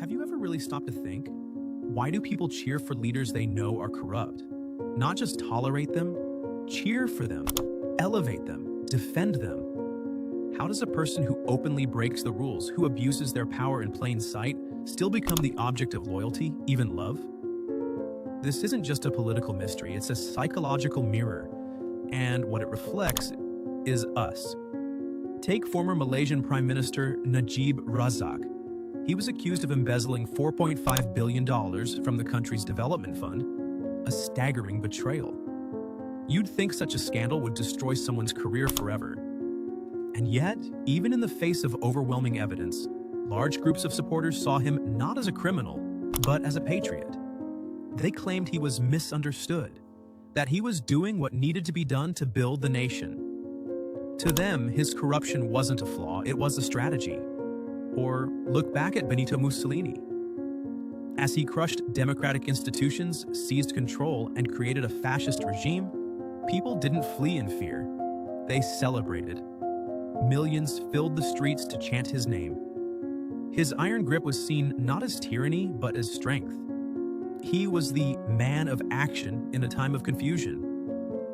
Have you ever really stopped to think? Why do people cheer for leaders they know are corrupt? Not just tolerate them, cheer for them, elevate them, defend them. How does a person who openly breaks the rules, who abuses their power in plain sight, still become the object of loyalty, even love? This isn't just a political mystery, it's a psychological mirror, and what it reflects is us. Take former Malaysian Prime Minister Najib Razak. He was accused of embezzling $4.5 billion from the country's development fund, a staggering betrayal. You'd think such a scandal would destroy someone's career forever. And yet, even in the face of overwhelming evidence, large groups of supporters saw him not as a criminal, but as a patriot. They claimed he was misunderstood, that he was doing what needed to be done to build the nation. To them, his corruption wasn't a flaw, it was a strategy. Or look back at Benito Mussolini. As he crushed democratic institutions, seized control, and created a fascist regime, people didn't flee in fear. They celebrated. Millions filled the streets to chant his name. His iron grip was seen not as tyranny, but as strength. He was the man of action in a time of confusion.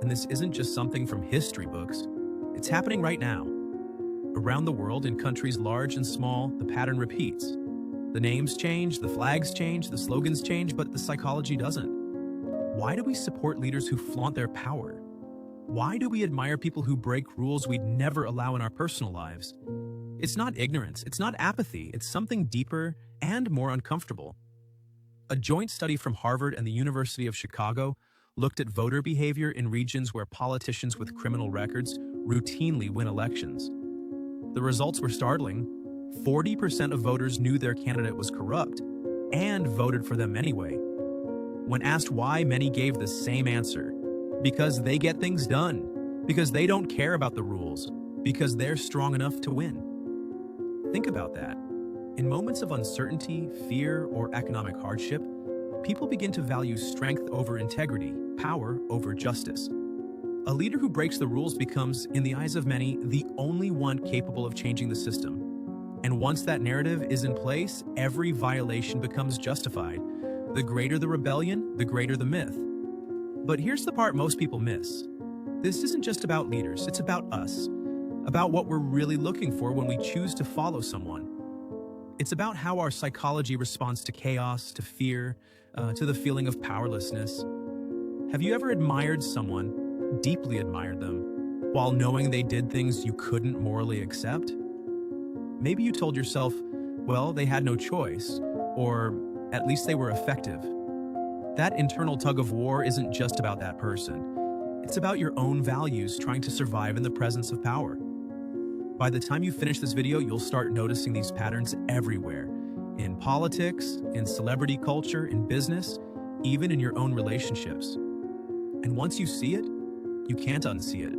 And this isn't just something from history books. It's happening right now. Around the world, in countries large and small, the pattern repeats. The names change, the flags change, the slogans change, but the psychology doesn't. Why do we support leaders who flaunt their power? Why do we admire people who break rules we'd never allow in our personal lives? It's not ignorance, it's not apathy, it's something deeper and more uncomfortable. A joint study from Harvard and the University of Chicago looked at voter behavior in regions where politicians with criminal records routinely win elections. The results were startling. 40% of voters knew their candidate was corrupt and voted for them anyway. When asked why, many gave the same answer. Because they get things done. Because they don't care about the rules. Because they're strong enough to win. Think about that. In moments of uncertainty, fear, or economic hardship, people begin to value strength over integrity, power over justice. A leader who breaks the rules becomes, in the eyes of many, the only one capable of changing the system. And once that narrative is in place, every violation becomes justified. The greater the rebellion, the greater the myth. But here's the part most people miss. This isn't just about leaders, it's about us. About what we're really looking for when we choose to follow someone. It's about how our psychology responds to chaos, to fear, to the feeling of powerlessness. Have you ever admired someone, deeply admired them, while knowing they did things you couldn't morally accept? Maybe you told yourself, well, they had no choice, or at least they were effective. That internal tug of war isn't just about that person. It's about your own values trying to survive in the presence of power. By the time you finish this video, you'll start noticing these patterns everywhere. In politics, in celebrity culture, in business, even in your own relationships. And once you see it, you can't unsee it.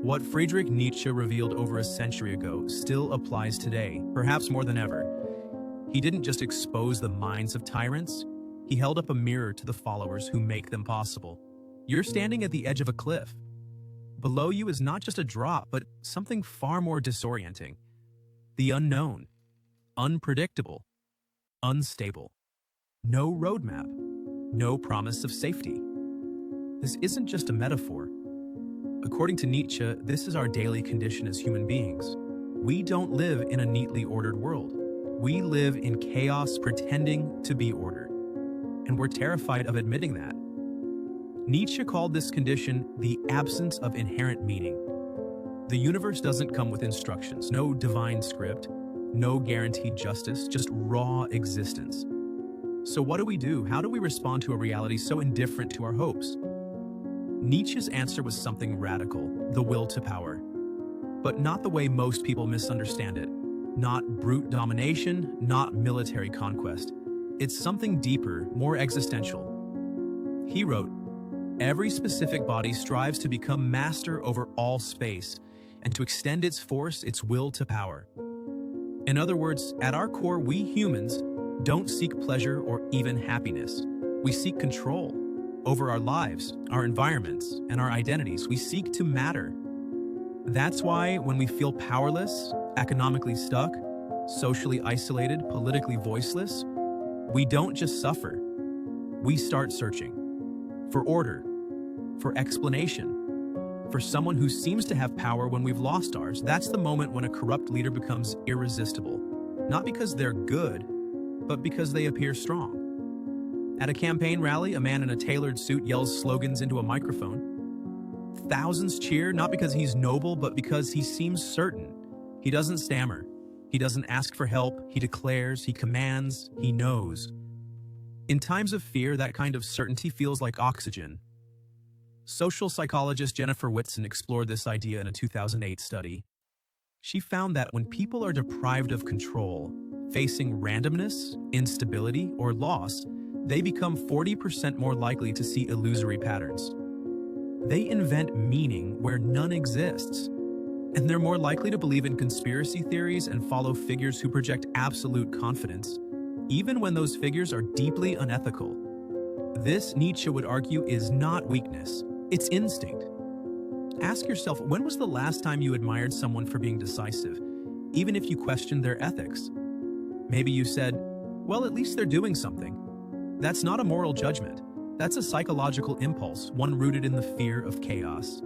What Friedrich Nietzsche revealed over a century ago still applies today, perhaps more than ever. He didn't just expose the minds of tyrants, he held up a mirror to the followers who make them possible. You're standing at the edge of a cliff. Below you is not just a drop, but something far more disorienting. The unknown, unpredictable, unstable. No roadmap, no promise of safety. This isn't just a metaphor. According to Nietzsche, this is our daily condition as human beings. We don't live in a neatly ordered world. We live in chaos pretending to be ordered. And we're terrified of admitting that. Nietzsche called this condition the absence of inherent meaning. The universe doesn't come with instructions, no divine script, no guaranteed justice, just raw existence. So what do? How do we respond to a reality so indifferent to our hopes? Nietzsche's answer was something radical, the will to power. But not the way most people misunderstand it. Not brute domination, not military conquest. It's something deeper, more existential. He wrote, "Every specific body strives to become master over all space and to extend its force, its will to power." In other words, at our core, we humans don't seek pleasure or even happiness. We seek control over our lives, our environments, and our identities. We seek to matter. That's why when we feel powerless, economically stuck, socially isolated, politically voiceless, we don't just suffer. We start searching for order, for explanation, for someone who seems to have power when we've lost ours. That's the moment when a corrupt leader becomes irresistible, not because they're good, but because they appear strong. At a campaign rally, a man in a tailored suit yells slogans into a microphone. Thousands cheer, not because he's noble, but because he seems certain. He doesn't stammer. He doesn't ask for help. He declares, he commands, he knows. In times of fear, that kind of certainty feels like oxygen. Social psychologist Jennifer Whitson explored this idea in a 2008 study. She found that when people are deprived of control, facing randomness, instability, or loss, they become 40% more likely to see illusory patterns. They invent meaning where none exists, and they're more likely to believe in conspiracy theories and follow figures who project absolute confidence, even when those figures are deeply unethical. This, Nietzsche would argue, is not weakness, it's instinct. Ask yourself, when was the last time you admired someone for being decisive, even if you questioned their ethics? Maybe you said, well, at least they're doing something. That's not a moral judgment. That's a psychological impulse, one rooted in the fear of chaos.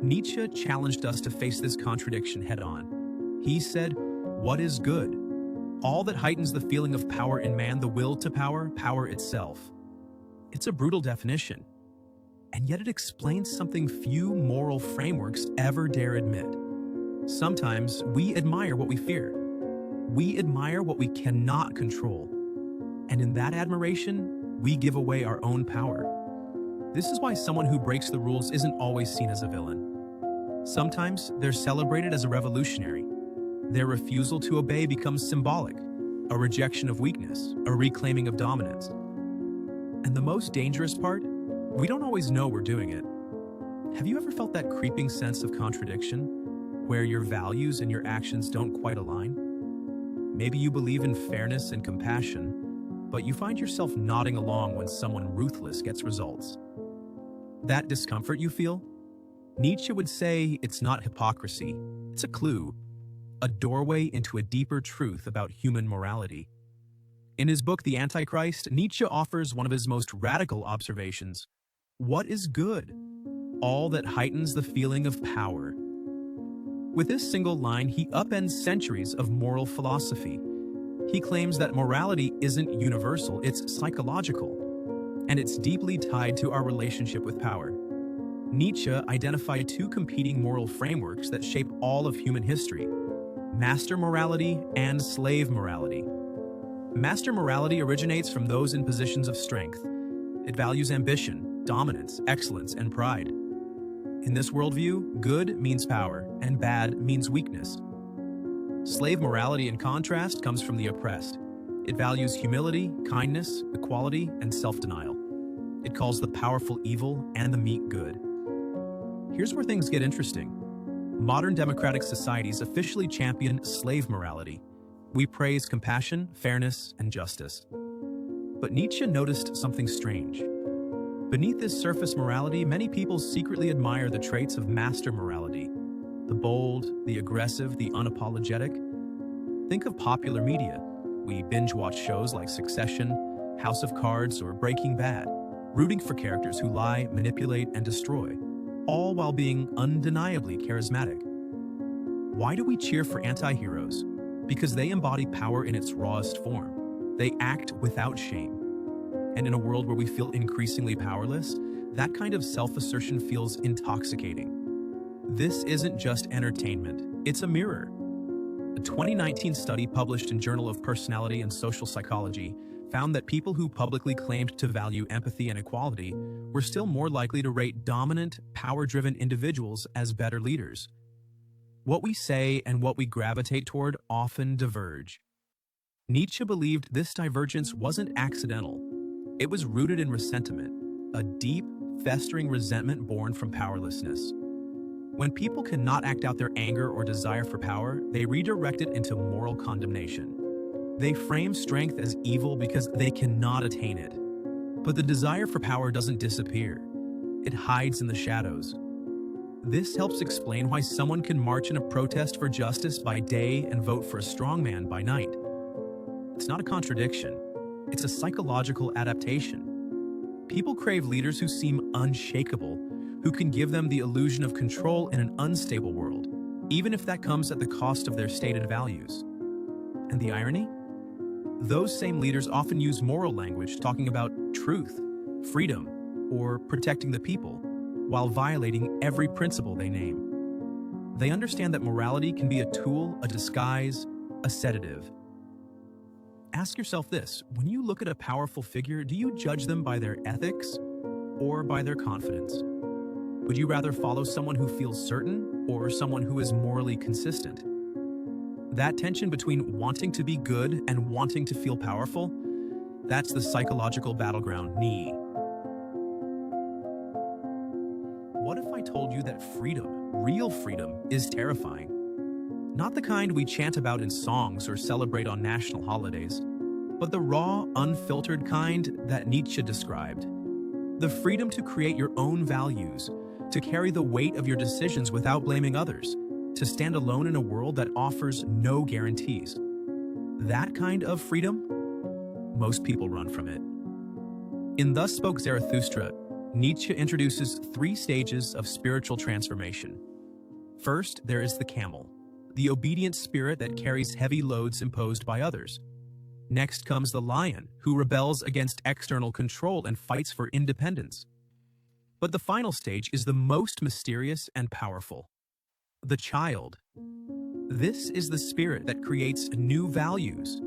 Nietzsche challenged us to face this contradiction head-on. He said, what is good? All that heightens the feeling of power in man, the will to power, power itself. It's a brutal definition, and yet it explains something few moral frameworks ever dare admit. Sometimes we admire what we fear. We admire what we cannot control. And in that admiration, we give away our own power. This is why someone who breaks the rules isn't always seen as a villain. Sometimes they're celebrated as a revolutionary. Their refusal to obey becomes symbolic, a rejection of weakness, a reclaiming of dominance. And the most dangerous part, we don't always know we're doing it. Have you ever felt that creeping sense of contradiction, where your values and your actions don't quite align? Maybe you believe in fairness and compassion, but you find yourself nodding along when someone ruthless gets results. That discomfort you feel? Nietzsche would say it's not hypocrisy, it's a clue, a doorway into a deeper truth about human morality. In his book, The Antichrist, Nietzsche offers one of his most radical observations. What is good? All that heightens the feeling of power. With this single line, he upends centuries of moral philosophy. He claims that morality isn't universal, it's psychological, and it's deeply tied to our relationship with power. Nietzsche identified two competing moral frameworks that shape all of human history: master morality and slave morality. Master morality originates from those in positions of strength. It values ambition, dominance, excellence, and pride. In this worldview, good means power, and bad means weakness. Slave morality, in contrast, comes from the oppressed. It values humility, kindness, equality, and self-denial. It calls the powerful evil and the meek good. Here's where things get interesting. Modern democratic societies officially champion slave morality. We praise compassion, fairness, and justice. But Nietzsche noticed something strange. Beneath this surface morality, many people secretly admire the traits of master morality. The bold, the aggressive, the unapologetic. Think of popular media. We binge-watch shows like Succession, House of Cards, or Breaking Bad, rooting for characters who lie, manipulate, and destroy, all while being undeniably charismatic. Why do we cheer for anti-heroes? Because they embody power in its rawest form. They act without shame. And in a world where we feel increasingly powerless, that kind of self-assertion feels intoxicating. This isn't just entertainment, it's a mirror. A 2019 study published in Journal of Personality and Social Psychology found that people who publicly claimed to value empathy and equality were still more likely to rate dominant, power-driven individuals as better leaders. What we say and what we gravitate toward often diverge. Nietzsche believed this divergence wasn't accidental. It was rooted in resentment, a deep, festering resentment born from powerlessness. When people cannot act out their anger or desire for power, they redirect it into moral condemnation. They frame strength as evil because they cannot attain it. But the desire for power doesn't disappear. It hides in the shadows. This helps explain why someone can march in a protest for justice by day and vote for a strongman by night. It's not a contradiction, it's a psychological adaptation. People crave leaders who seem unshakable, who can give them the illusion of control in an unstable world, even if that comes at the cost of their stated values. And the irony? Those same leaders often use moral language talking about truth, freedom, or protecting the people, while violating every principle they name. They understand that morality can be a tool, a disguise, a sedative. Ask yourself this: when you look at a powerful figure, do you judge them by their ethics or by their confidence? Would you rather follow someone who feels certain or someone who is morally consistent? That tension between wanting to be good and wanting to feel powerful, that's the psychological battleground knee. What if I told you that freedom, real freedom, is terrifying? Not the kind we chant about in songs or celebrate on national holidays, but the raw, unfiltered kind that Nietzsche described. The freedom to create your own values, to carry the weight of your decisions without blaming others, to stand alone in a world that offers no guarantees. That kind of freedom, most people run from it. In Thus Spoke Zarathustra, Nietzsche introduces 3 stages of spiritual transformation. First, there is the camel, the obedient spirit that carries heavy loads imposed by others. Next comes the lion, who rebels against external control and fights for independence. But the final stage is the most mysterious and powerful: the child. This is the spirit that creates new values,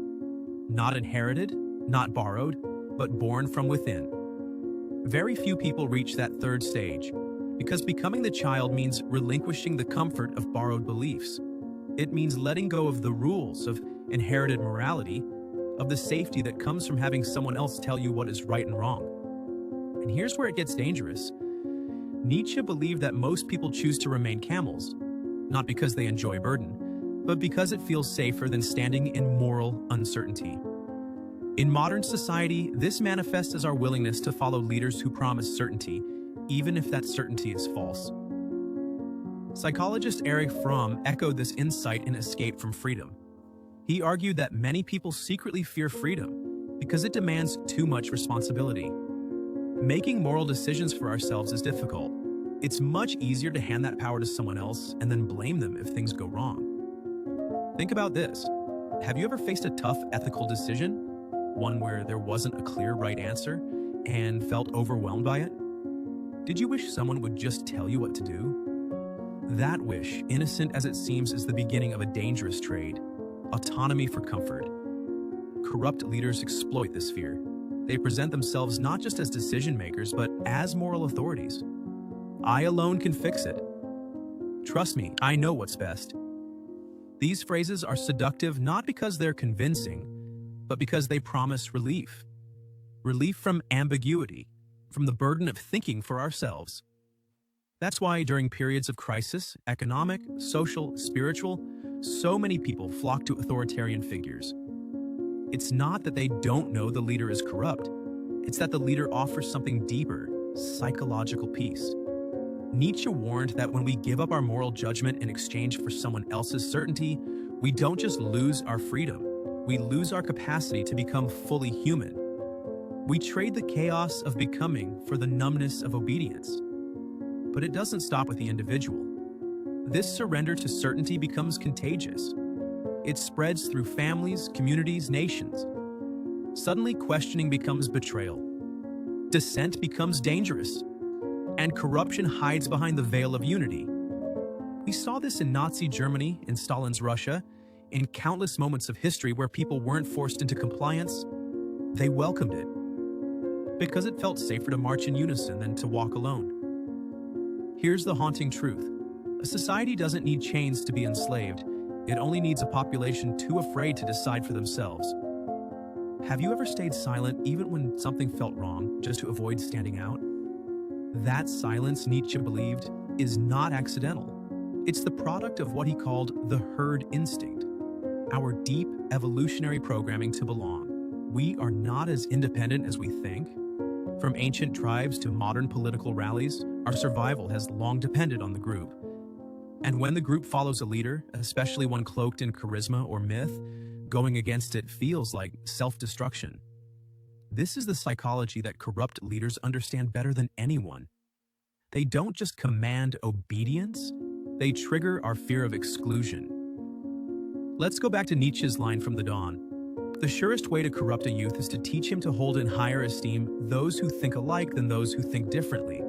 not inherited, not borrowed, but born from within. Very few people reach that third stage, because becoming the child means relinquishing the comfort of borrowed beliefs. It means letting go of the rules of inherited morality, of the safety that comes from having someone else tell you what is right and wrong. And here's where it gets dangerous. Nietzsche believed that most people choose to remain camels, not because they enjoy burden, but because it feels safer than standing in moral uncertainty. In modern society, this manifests as our willingness to follow leaders who promise certainty, even if that certainty is false. Psychologist Erich Fromm echoed this insight in Escape from Freedom. He argued that many people secretly fear freedom because it demands too much responsibility. Making moral decisions for ourselves is difficult. It's much easier to hand that power to someone else and then blame them if things go wrong. Think about this. Have you ever faced a tough ethical decision? One where there wasn't a clear right answer and felt overwhelmed by it? Did you wish someone would just tell you what to do? That wish, innocent as it seems, is the beginning of a dangerous trade: autonomy for comfort. Corrupt leaders exploit this fear. They present themselves not just as decision makers, but as moral authorities. I alone can fix it. Trust me, I know what's best. These phrases are seductive not because they're convincing, but because they promise relief. Relief from ambiguity, from the burden of thinking for ourselves. That's why during periods of crisis, economic, social, spiritual, so many people flock to authoritarian figures. It's not that they don't know the leader is corrupt. It's that the leader offers something deeper: psychological peace. Nietzsche warned that when we give up our moral judgment in exchange for someone else's certainty, we don't just lose our freedom, we lose our capacity to become fully human. We trade the chaos of becoming for the numbness of obedience. But it doesn't stop with the individual. This surrender to certainty becomes contagious. It spreads through families, communities, nations. Suddenly, questioning becomes betrayal. Dissent becomes dangerous. And corruption hides behind the veil of unity. We saw this in Nazi Germany, in Stalin's Russia, in countless moments of history where people weren't forced into compliance. They welcomed it, because it felt safer to march in unison than to walk alone. Here's the haunting truth. A society doesn't need chains to be enslaved. It only needs a population too afraid to decide for themselves. Have you ever stayed silent even when something felt wrong, just to avoid standing out? That silence, Nietzsche believed, is not accidental. It's the product of what he called the herd instinct, our deep evolutionary programming to belong. We are not as independent as we think. From ancient tribes to modern political rallies, Our survival has long depended on the group. And when the group follows a leader, especially one cloaked in charisma or myth, going against it feels like self-destruction. This is the psychology that corrupt leaders understand better than anyone. They don't just command obedience, they trigger our fear of exclusion. Let's go back to Nietzsche's line from The Dawn. The surest way to corrupt a youth is to teach him to hold in higher esteem those who think alike than those who think differently.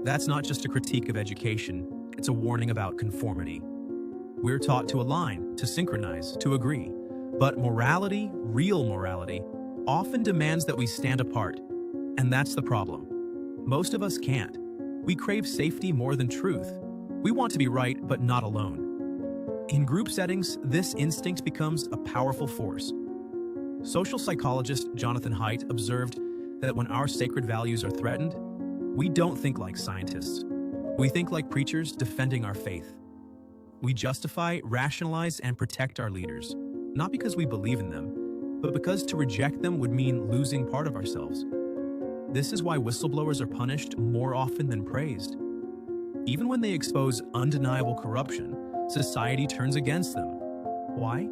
That's not just a critique of education, it's a warning about conformity. We're taught to align, to synchronize, to agree. But morality, real morality, often demands that we stand apart. And that's the problem. Most of us can't. We crave safety more than truth. We want to be right, but not alone. In group settings, this instinct becomes a powerful force. Social psychologist Jonathan Haidt observed that when our sacred values are threatened, we don't think like scientists. We think like preachers defending our faith. We justify, rationalize, and protect our leaders, not because we believe in them, but because to reject them would mean losing part of ourselves. This is why whistleblowers are punished more often than praised. Even when they expose undeniable corruption, society turns against them. Why?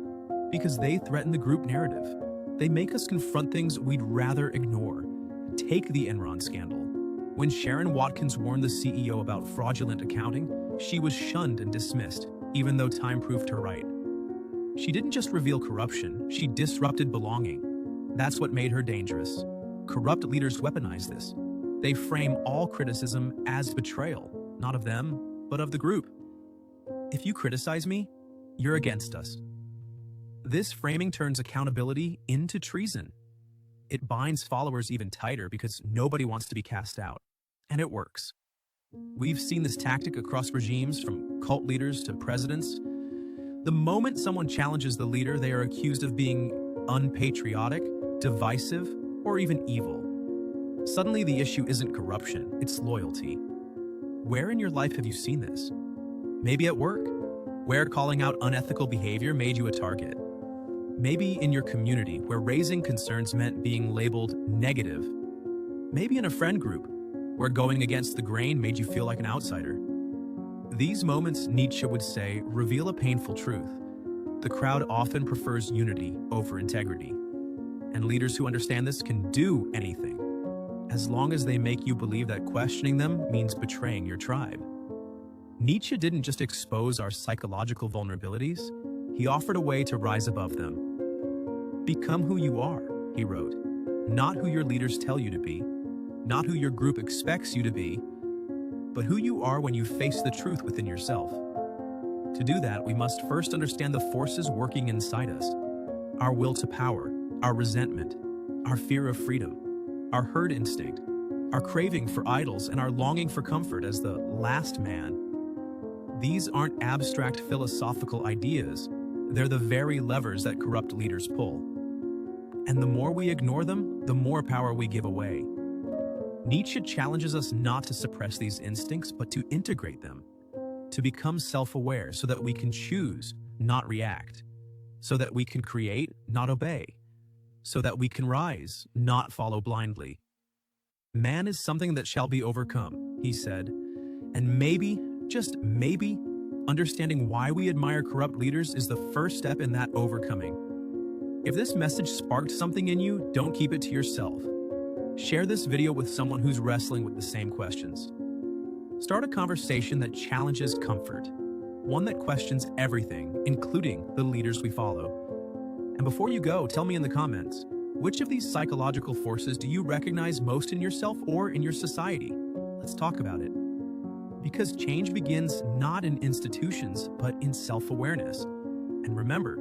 Because they threaten the group narrative. They make us confront things we'd rather ignore. Take the Enron scandal. When Sharon Watkins warned the CEO about fraudulent accounting, she was shunned and dismissed, even though time proved her right. She didn't just reveal corruption, she disrupted belonging. That's what made her dangerous. Corrupt leaders weaponize this. They frame all criticism as betrayal, not of them, but of the group. If you criticize me, you're against us. This framing turns accountability into treason. It binds followers even tighter because nobody wants to be cast out. And it works. We've seen this tactic across regimes, from cult leaders to presidents. The moment someone challenges the leader, they are accused of being unpatriotic, divisive, or even evil. Suddenly, the issue isn't corruption, it's loyalty. Where in your life have you seen this? Maybe at work, where calling out unethical behavior made you a target. Maybe in your community, where raising concerns meant being labeled negative. Maybe in a friend group, where going against the grain made you feel like an outsider. These moments, Nietzsche would say, reveal a painful truth. The crowd often prefers unity over integrity. And leaders who understand this can do anything, as long as they make you believe that questioning them means betraying your tribe. Nietzsche didn't just expose our psychological vulnerabilities, he offered a way to rise above them. Become who you are, he wrote, not who your leaders tell you to be, not who your group expects you to be, but who you are when you face the truth within yourself. To do that, we must first understand the forces working inside us. Our will to power, our resentment, our fear of freedom, our herd instinct, our craving for idols, and our longing for comfort as the last man. These aren't abstract philosophical ideas. They're the very levers that corrupt leaders pull. And the more we ignore them, the more power we give away. Nietzsche challenges us not to suppress these instincts, but to integrate them, to become self-aware so that we can choose, not react, so that we can create, not obey, so that we can rise, not follow blindly. Man is something that shall be overcome, he said, and maybe, just maybe, understanding why we admire corrupt leaders is the first step in that overcoming. If this message sparked something in you, don't keep it to yourself. Share this video with someone who's wrestling with the same questions. Start a conversation that challenges comfort, one that questions everything, including the leaders we follow. And before you go, tell me in the comments, which of these psychological forces do you recognize most in yourself or in your society? Let's talk about it. Because change begins not in institutions, but in self-awareness. And remember,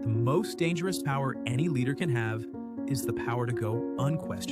the most dangerous power any leader can have is the power to go unquestioned.